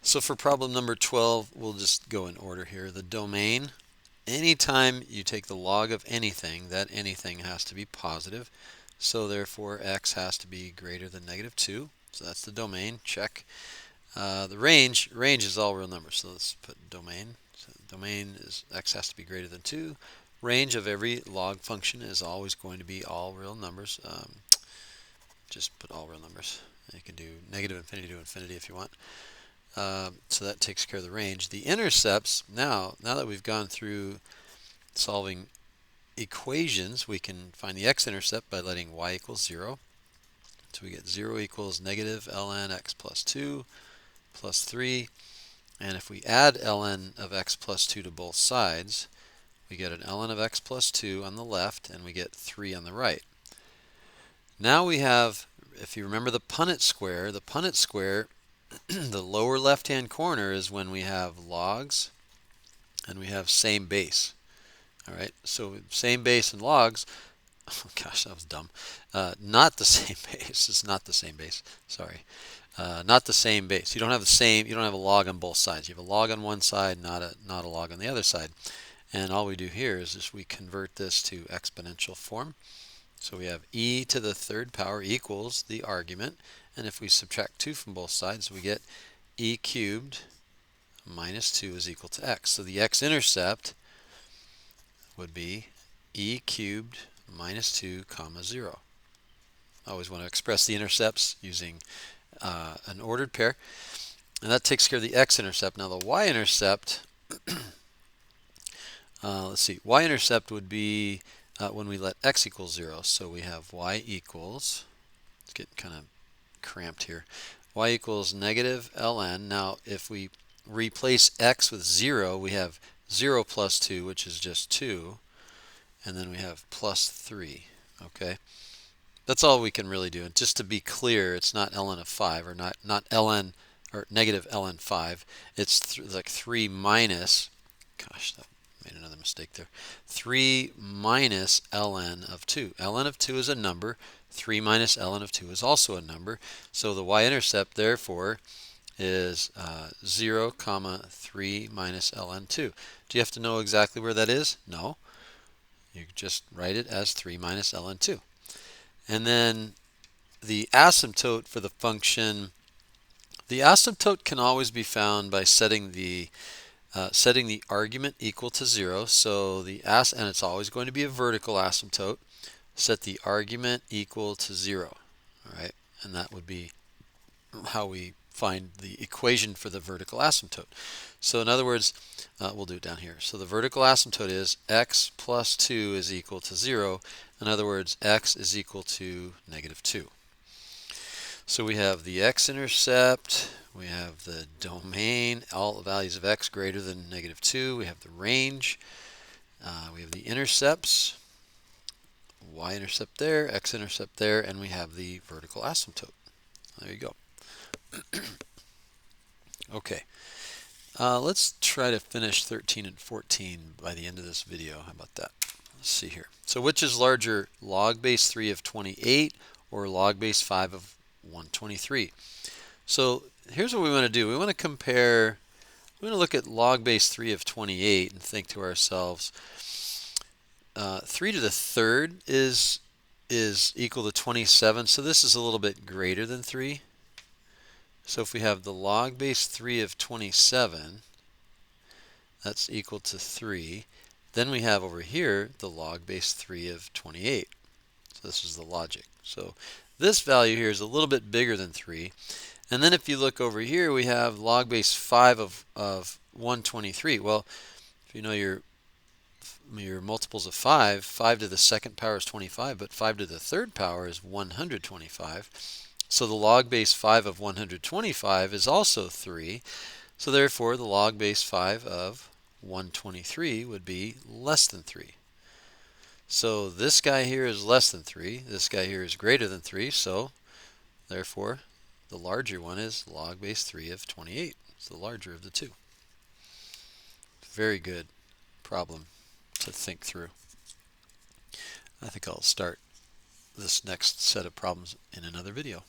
So for problem number 12, we'll just go in order here. The domain, anytime you take the log of anything, that anything has to be positive. So therefore, x has to be greater than -2. So that's the domain, check. The range is all real numbers. So let's put domain. So domain is x has to be greater than 2. Range of every log function is always going to be all real numbers. Just put all real numbers. You can do -infinity to infinity if you want. So that takes care of the range. The intercepts, now that we've gone through solving equations, we can find the x-intercept by letting y equals 0. So we get 0 equals negative ln x plus 2 plus 3. And if we add ln of x plus 2 to both sides, we get an ln of x plus 2 on the left, and we get 3 on the right. Now we have, if you remember the Punnett square, the lower left-hand corner is when we have logs and we have same base. All right, so same base and logs. Oh gosh, that was dumb. Not the same base. It's not the same base. Sorry, not the same base. You don't have the same. You don't have a log on both sides. You have a log on one side, not a log on the other side. And all we do here is just we convert this to exponential form. So we have e to the third power equals the argument, and if we subtract 2 from both sides, we get e cubed minus 2 is equal to x. So the x-intercept would be e cubed minus 2 comma 0. I always want to express the intercepts using an ordered pair, and that takes care of the x-intercept. Now the y-intercept, let's see, y-intercept would be when we let x equal 0. So we have y equals, it's getting kind of cramped here, y equals negative ln. Now if we replace x with 0, we have 0 plus 2, which is just 2, and then we have plus 3. Okay, that's all we can really do. And just to be clear, it's not ln of 5, or not ln, or negative ln 5. It's like 3 minus, gosh, that made another mistake there. 3 minus ln of 2. ln of 2 is a number. 3 minus ln of 2 is also a number. So the y-intercept, therefore, is 0, comma 3 minus ln 2. Do you have to know exactly where that is? No. You just write it as 3 minus ln 2. And then the asymptote for the function, the asymptote can always be found by setting the argument equal to 0. So and it's always going to be a vertical asymptote. Set the argument equal to 0. All right, and that would be how we find the equation for the vertical asymptote. So in other words, we'll do it down here. So the vertical asymptote is x plus 2 is equal to 0. In other words, x is equal to -2. So we have the x-intercept, we have the domain, all the values of x greater than -2, we have the range, we have the intercepts, y-intercept there, x-intercept there, and we have the vertical asymptote. There you go. Okay, let's try to finish 13 and 14 by the end of this video. How about that? Let's see here. So which is larger, log base 3 of 28 or log base 5 of 123? So here's what we want to do. We want to compare, we want to look at log base 3 of 28 and think to ourselves, 3 to the third is equal to 27, so this is a little bit greater than 3. So if we have the log base 3 of 27, that's equal to 3. Then we have over here the log base 3 of 28. So this is the logic. So this value here is a little bit bigger than 3. And then if you look over here, we have log base 5 of 123. Well, if you know your multiples of 5, 5 to the second power is 25, but 5 to the third power is 125. So the log base 5 of 125 is also 3. So therefore, the log base 5 of 123 would be less than 3. So this guy here is less than 3. This guy here is greater than 3. So therefore, the larger one is log base 3 of 28. It's the larger of the two. Very good problem to think through. I think I'll start this next set of problems in another video.